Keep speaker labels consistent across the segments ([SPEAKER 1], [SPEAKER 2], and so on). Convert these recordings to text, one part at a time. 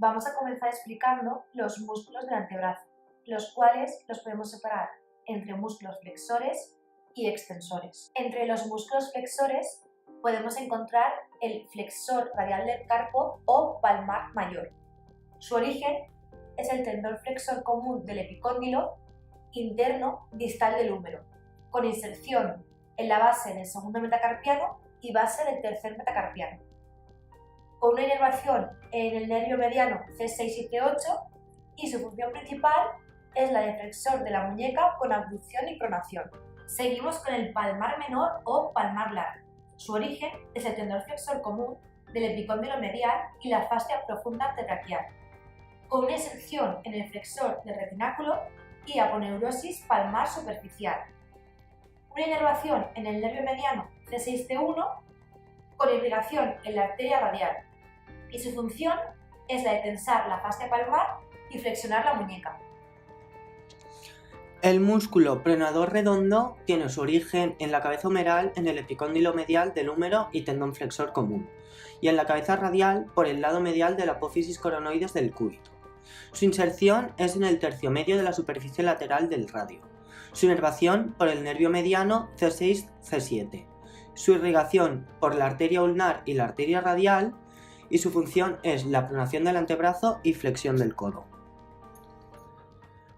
[SPEAKER 1] Vamos a comenzar explicando los músculos del antebrazo, los cuales los podemos separar entre músculos flexores y extensores. Entre los músculos flexores podemos encontrar el flexor radial del carpo o palmar mayor. Su origen es el tendón flexor común del epicóndilo interno distal del húmero, con inserción en la base del segundo metacarpiano y base del tercer metacarpiano, con una inervación en el nervio mediano C6 y C8, y su función principal es la de flexor de la muñeca con abducción y pronación. Seguimos con el palmar menor o palmar largo. Su origen es el tendón flexor común del epicóndilo medial y la fascia profunda antebraquial, con una inserción en el flexor del retináculo y aponeurosis palmar superficial. Una inervación en el nervio mediano C6-C1 con irrigación en la arteria radial, y su función es la de tensar la fascia palmar y flexionar la muñeca.
[SPEAKER 2] El músculo pronador redondo tiene su origen en la cabeza humeral en el epicóndilo medial del húmero y tendón flexor común, y en la cabeza radial por el lado medial de la apófisis coronoides del cúbito. Su inserción es en el tercio medio de la superficie lateral del radio. Su inervación por el nervio mediano C6-C7. Su irrigación por la arteria ulnar y la arteria radial, y su función es la pronación del antebrazo y flexión del codo.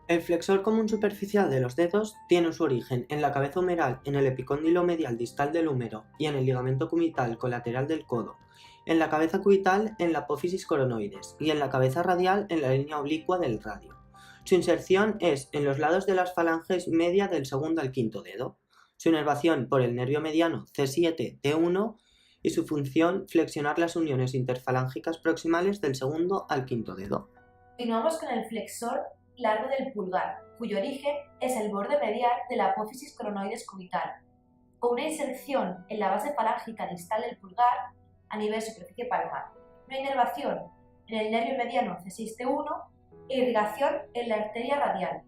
[SPEAKER 2] El flexor común superficial de los dedos tiene su origen en la cabeza humeral en el epicóndilo medial distal del húmero y en el ligamento cubital colateral del codo, en la cabeza cubital en la apófisis coronoides y en la cabeza radial en la línea oblicua del radio. Su inserción es en los lados de las falanges media del segundo al quinto dedo. Su inervación por el nervio mediano C7-T1 y su función flexionar las uniones interfalángicas proximales del segundo al quinto dedo.
[SPEAKER 1] Continuamos con el flexor largo del pulgar, cuyo origen es el borde medial de la apófisis coronoides cubital, con una inserción en la base falángica distal del pulgar a nivel superficie palmar, una inervación en el nervio mediano C6-T1 e irrigación en la arteria radial,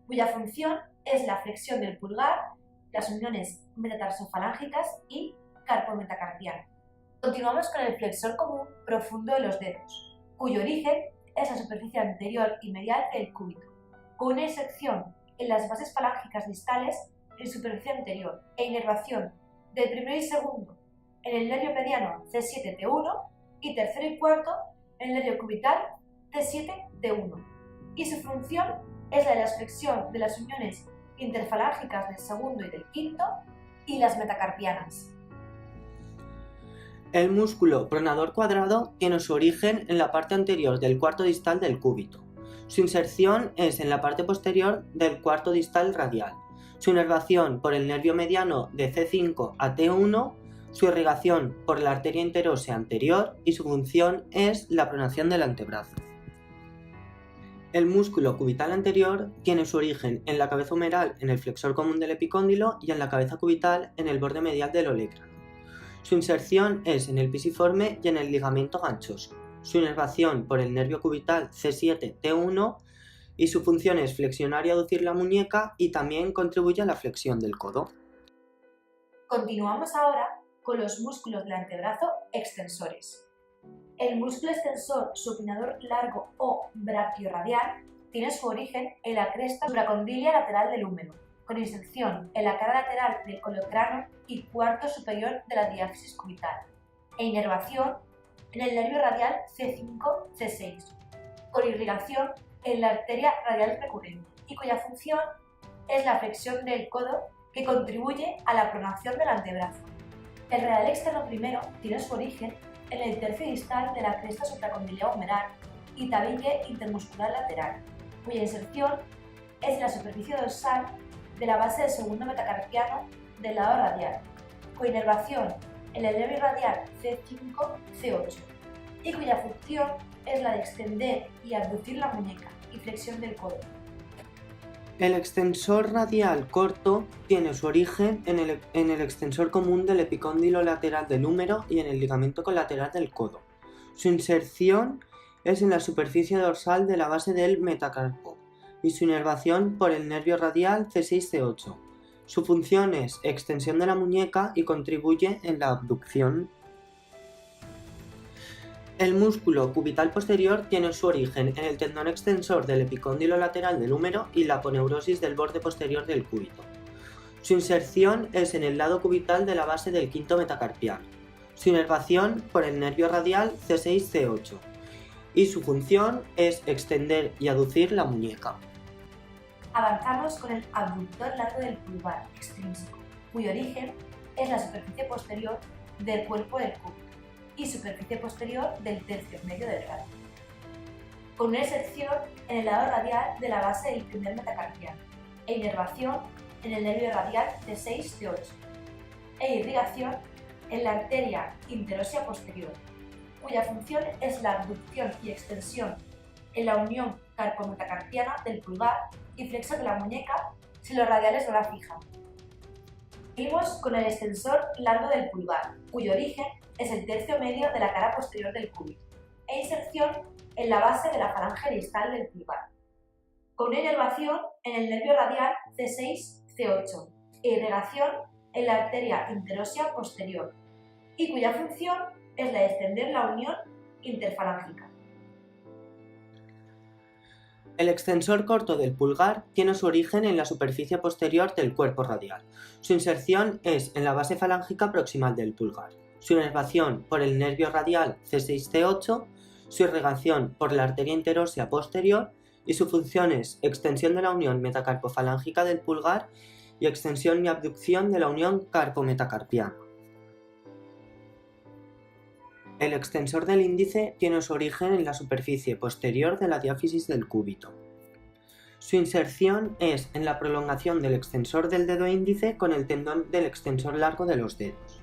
[SPEAKER 1] cuya función es la flexión del pulgar, las uniones metatarsofalángicas y carpometacarpiano. Continuamos con el flexor común profundo de los dedos, cuyo origen es la superficie anterior y medial del cúbito, con una inserción en las bases falángicas distales en superficie anterior e inervación del primero y segundo en el nervio mediano C7-T1 y tercero y cuarto en el nervio cubital T7-T1, y su función es la de la flexión de las uniones interfalángicas del segundo y del quinto y las metacarpianas.
[SPEAKER 2] El músculo pronador cuadrado tiene su origen en la parte anterior del cuarto distal del cúbito. Su inserción es en la parte posterior del cuarto distal radial. Su inervación por el nervio mediano de C5 a T1, su irrigación por la arteria interósea anterior y su función es la pronación del antebrazo. El músculo cubital anterior tiene su origen en la cabeza humeral en el flexor común del epicóndilo y en la cabeza cubital en el borde medial del olecrano. Su inserción es en el pisiforme y en el ligamento ganchoso. Su inervación por el nervio cubital C7-T1 y su función es flexionar y aducir la muñeca y también contribuye a la flexión del codo.
[SPEAKER 1] Continuamos ahora con los músculos del antebrazo extensores. El músculo extensor supinador largo o brachioradial tiene su origen en la cresta supracondilia lateral del húmero, con inserción en la cara lateral del olecrano y cuarto superior de la diáfisis cubital, e inervación en el nervio radial C5-C6, con irrigación en la arteria radial recurrente, y cuya función es la flexión del codo que contribuye a la pronación del antebrazo. El radial externo primero tiene su origen en el tercio distal de la cresta supracondilia humeral y tabique intermuscular lateral, cuya inserción es en la superficie dorsal de la base del segundo metacarpiano del lado radial, con inervación en el nervio radial C5-C8, y cuya función es la de extender y abducir la muñeca y flexión del codo.
[SPEAKER 2] El extensor radial corto tiene su origen en el extensor común del epicóndilo lateral del húmero y en el ligamento colateral del codo. Su inserción es en la superficie dorsal de la base del metacarpo y su inervación por el nervio radial C6-C8. Su función es extensión de la muñeca y contribuye en la abducción. El músculo cubital posterior tiene su origen en el tendón extensor del epicóndilo lateral del húmero y la aponeurosis del borde posterior del cúbito. Su inserción es en el lado cubital de la base del quinto metacarpiano. Su inervación por el nervio radial C6-C8 y su función es extender y aducir la muñeca.
[SPEAKER 1] Avanzamos con el abductor largo del pulgar extrínseco, cuyo origen es la superficie posterior del cuerpo del cúbito y superficie posterior del tercio medio del radio, con una inserción en el lado radial de la base del primer metacarpiano e inervación en el nervio radial C6-C8 e irrigación en la arteria interósea posterior, cuya función es la abducción y extensión en la unión carpometacarpiana del pulgar y flexo de la muñeca si los radiales no la fijan. Seguimos con el extensor largo del pulgar, cuyo origen es el tercio medio de la cara posterior del cúbito, e inserción en la base de la falange distal del pulgar, con una inervación en el nervio radial C6-C8 e irrigación en la arteria interósea posterior, y cuya función es la de extender la unión interfalángica.
[SPEAKER 2] El extensor corto del pulgar tiene su origen en la superficie posterior del cuerpo radial. Su inserción es en la base falángica proximal del pulgar. Su inervación por el nervio radial C6-C8, su irrigación por la arteria interósea posterior y su función es extensión de la unión metacarpofalángica del pulgar y extensión y abducción de la unión carpometacarpiana. El extensor del índice tiene su origen en la superficie posterior de la diáfisis del cúbito. Su inserción es en la prolongación del extensor del dedo índice con el tendón del extensor largo de los dedos.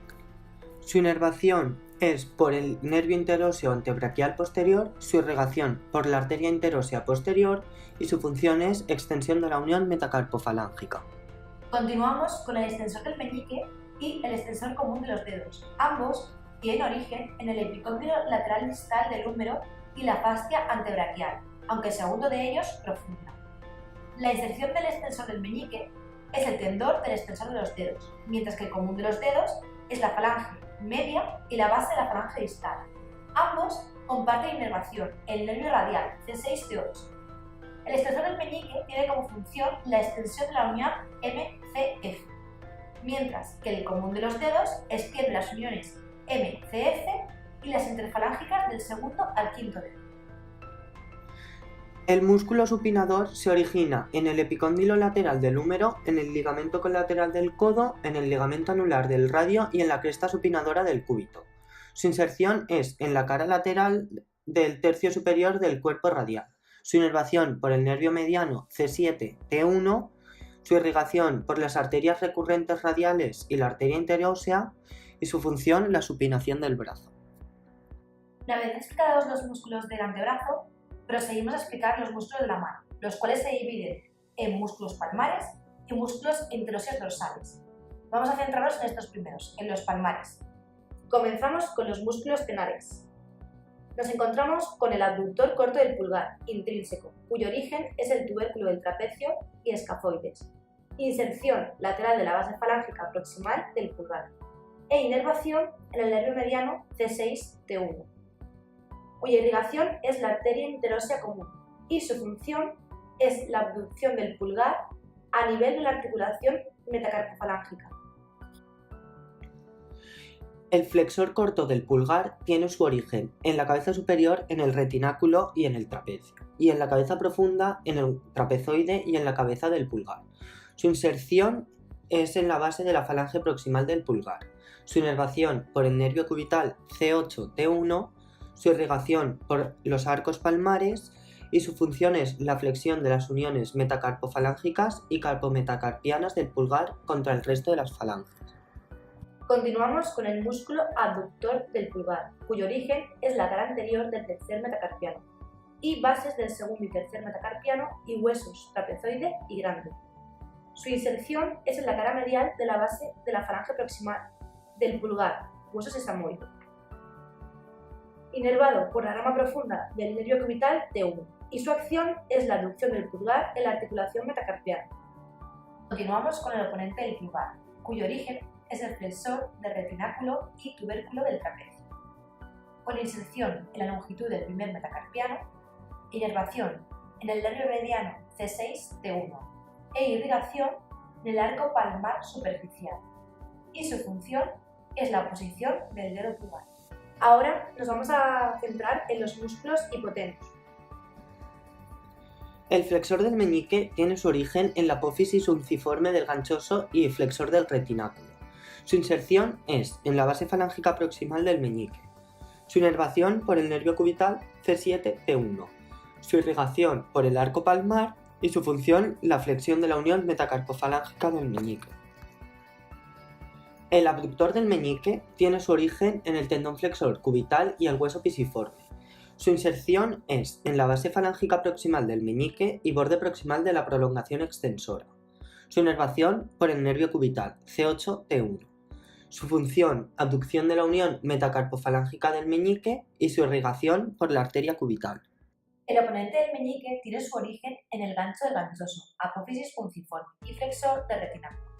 [SPEAKER 2] Su inervación es por el nervio interóseo antebraquial posterior, su irrigación por la arteria interósea posterior y su función es extensión de la unión metacarpofalángica.
[SPEAKER 1] Continuamos con el extensor del meñique y el extensor común de los dedos. Ambos tienen origen en el epicóndilo lateral distal del húmero y la fascia antebraquial, aunque el segundo de ellos profunda. La inserción del extensor del meñique es el tendón del extensor de los dedos, mientras que el común de los dedos es la falange media y la base de la falange distal. Ambos comparten inervación, el nervio radial C6-C8. El extensor del meñique tiene como función la extensión de la unión MCF, mientras que el común de los dedos extiende las uniones MCF y las interfalángicas del segundo al quinto dedo.
[SPEAKER 2] El músculo supinador se origina en el epicóndilo lateral del húmero, en el ligamento colateral del codo, en el ligamento anular del radio y en la cresta supinadora del cúbito. Su inserción es en la cara lateral del tercio superior del cuerpo radial. Su inervación por el nervio mediano C7-T1, su irrigación por las arterias recurrentes radiales y la arteria interósea y su función la supinación del brazo.
[SPEAKER 1] Una vez explicados los músculos del antebrazo, proseguimos a explicar los músculos de la mano, los cuales se dividen en músculos palmares y músculos interóseos dorsales. Vamos a centrarnos en estos primeros, en los palmares. Comenzamos con los músculos tenares. Nos encontramos con el abductor corto del pulgar, intrínseco, cuyo origen es el tubérculo del trapecio y escafoides, inserción lateral de la base falángica proximal del pulgar, e inervación en el nervio mediano C6-T1, cuya irrigación es la arteria interósea común, y su función es la abducción del pulgar a nivel de la articulación metacarpofalángica.
[SPEAKER 2] El flexor corto del pulgar tiene su origen en la cabeza superior, en el retináculo y en el trapecio, y en la cabeza profunda, en el trapezoide y en la cabeza del pulgar. Su inserción es en la base de la falange proximal del pulgar. Su inervación por el nervio cubital C8-T1, su irrigación por los arcos palmares y su función es la flexión de las uniones metacarpofalángicas y carpometacarpianas del pulgar contra el resto de las falanges.
[SPEAKER 1] Continuamos con el músculo abductor del pulgar, cuyo origen es la cara anterior del tercer metacarpiano y bases del segundo y tercer metacarpiano y huesos trapezoide y grande. Su inserción es en la cara medial de la base de la falange proximal del pulgar, hueso sesamoide, inervado por la rama profunda del nervio cubital T1, y su acción es la abducción del pulgar en la articulación metacarpiana. Continuamos con el oponente del pulgar, cuyo origen es el flexor del retináculo y tubérculo del trapecio. con inserción en la longitud del primer metacarpiano, inervación en el nervio mediano C6-T1 e irrigación en el arco palmar superficial. Y su función es la oposición del dedo pulgar. Ahora nos vamos a centrar en los músculos hipotenos.
[SPEAKER 2] El flexor del meñique tiene su origen en la apófisis unciforme del ganchoso y flexor del retináculo. Su inserción es en la base falángica proximal del meñique. Su inervación por el nervio cubital C7-T1. Su irrigación por el arco palmar y su función la flexión de la unión metacarpofalángica del meñique. El abductor del meñique tiene su origen en el tendón flexor cubital y el hueso pisiforme. Su inserción es en la base falángica proximal del meñique y borde proximal de la prolongación extensora. Su inervación por el nervio cubital C8-T1. Su función, abducción de la unión metacarpofalángica del meñique y su irrigación por la arteria cubital.
[SPEAKER 1] El oponente del meñique tiene su origen en el gancho del ganchoso, apófisis funciforme y flexor del retináculo,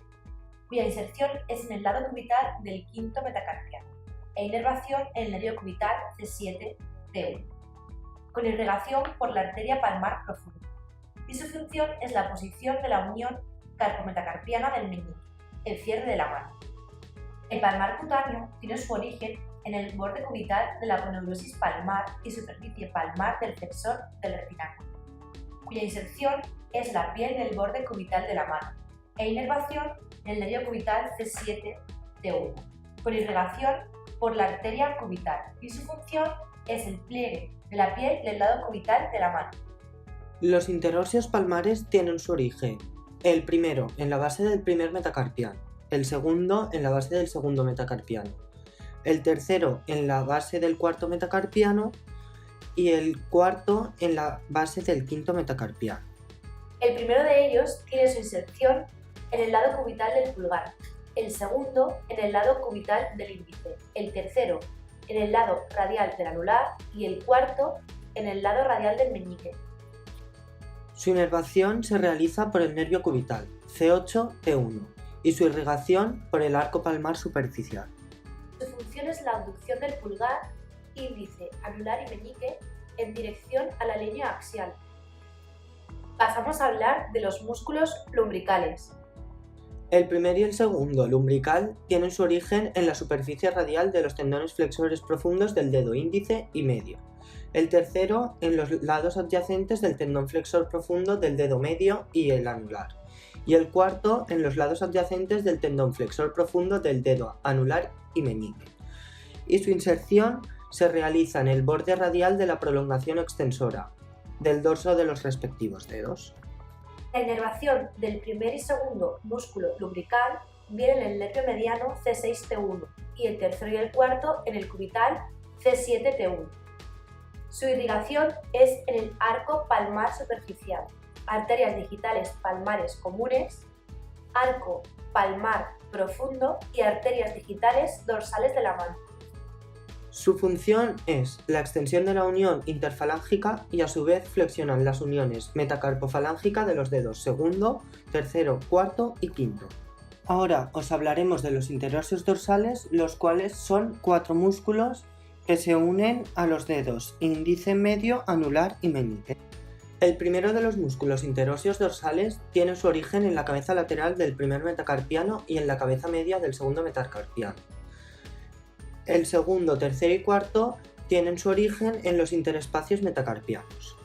[SPEAKER 1] cuya inserción es en el lado cubital del quinto metacarpiano e inervación en el nervio cubital C7-T1, con irrigación por la arteria palmar profunda, y su función es la posición de la unión carpometacarpiana del meñique, el cierre de la mano. El palmar cutáneo tiene su origen en el borde cubital de la aponeurosis palmar y superficie palmar del flexor del retináculo, cuya inserción es la piel del borde cubital de la mano, e inervación en el nervio cubital C7-T1, con irrigación por la arteria cubital, y su función es el pliegue de la piel del lado cubital de la mano.
[SPEAKER 2] Los interóseos palmares tienen su origen, el primero en la base del primer metacarpiano, el segundo en la base del segundo metacarpiano, el tercero en la base del cuarto metacarpiano y el cuarto en la base del quinto metacarpiano.
[SPEAKER 1] El primero de ellos tiene su inserción en el lado cubital del pulgar, el segundo en el lado cubital del índice, el tercero en el lado radial del anular y el cuarto en el lado radial del meñique.
[SPEAKER 2] Su inervación se realiza por el nervio cubital, C8-T1, y su irrigación por el arco palmar superficial.
[SPEAKER 1] Su función es la abducción del pulgar, índice, anular y meñique en dirección a la línea axial. Pasamos a hablar de los músculos lumbricales.
[SPEAKER 2] El primer y el segundo, lumbrical, tienen su origen en la superficie radial de los tendones flexores profundos del dedo índice y medio. El tercero en los lados adyacentes del tendón flexor profundo del dedo medio y el anular. Y el cuarto en los lados adyacentes del tendón flexor profundo del dedo anular y meñique. Y su inserción se realiza en el borde radial de la prolongación extensora del dorso de los respectivos dedos.
[SPEAKER 1] La inervación del primer y segundo músculo lumbrical viene en el nervio mediano C6-T1 y el tercero y el cuarto en el cubital C7-T1. Su irrigación es en el arco palmar superficial, arterias digitales palmares comunes, arco palmar profundo y arterias digitales dorsales de la mano.
[SPEAKER 2] Su función es la extensión de la unión interfalángica y a su vez flexionan las uniones metacarpofalángica de los dedos segundo, tercero, cuarto y quinto. Ahora os hablaremos de los interóseos dorsales, los cuales son 4 músculos que se unen a los dedos índice, medio, anular y meñique. El primero de los músculos interóseos dorsales tiene su origen en la cabeza lateral del primer metacarpiano y en la cabeza media del segundo metacarpiano. El segundo, tercero y cuarto tienen su origen en los interespacios metacarpianos.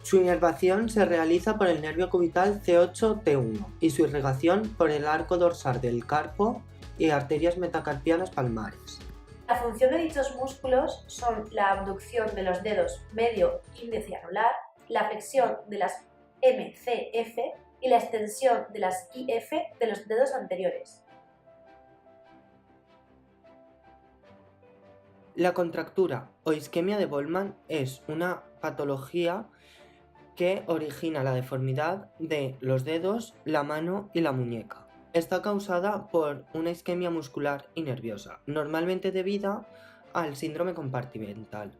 [SPEAKER 2] Su inervación se realiza por el nervio cubital C8-T1 y su irrigación por el arco dorsal del carpo y arterias metacarpianas palmares.
[SPEAKER 1] La función de dichos músculos son la abducción de los dedos medio, índice y anular, la flexión de las MCF y la extensión de las IF de los dedos anteriores.
[SPEAKER 2] La contractura o isquemia de Bollmann es una patología que origina la deformidad de los dedos, la mano y la muñeca. Está causada por una isquemia muscular y nerviosa, normalmente debida al síndrome compartimental.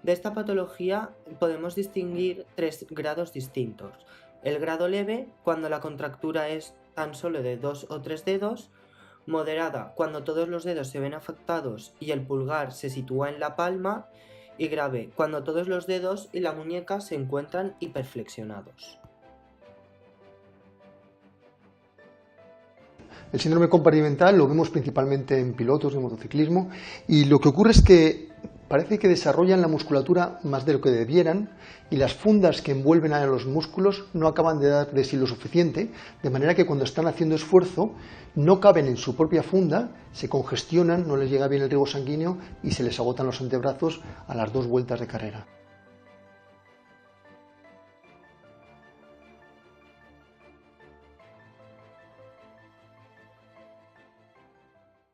[SPEAKER 2] De esta patología podemos distinguir 3 grados distintos. El grado leve, cuando la contractura es tan solo de 2 o 3 dedos, moderada cuando todos los dedos se ven afectados y el pulgar se sitúa en la palma, y grave cuando todos los dedos y la muñeca se encuentran hiperflexionados.
[SPEAKER 3] El síndrome compartimental lo vemos principalmente en pilotos de motociclismo y lo que ocurre es que parece que desarrollan la musculatura más de lo que debieran y las fundas que envuelven a los músculos no acaban de dar de sí lo suficiente, de manera que cuando están haciendo esfuerzo no caben en su propia funda, se congestionan, no les llega bien el riego sanguíneo y se les agotan los antebrazos a las 2 vueltas de carrera.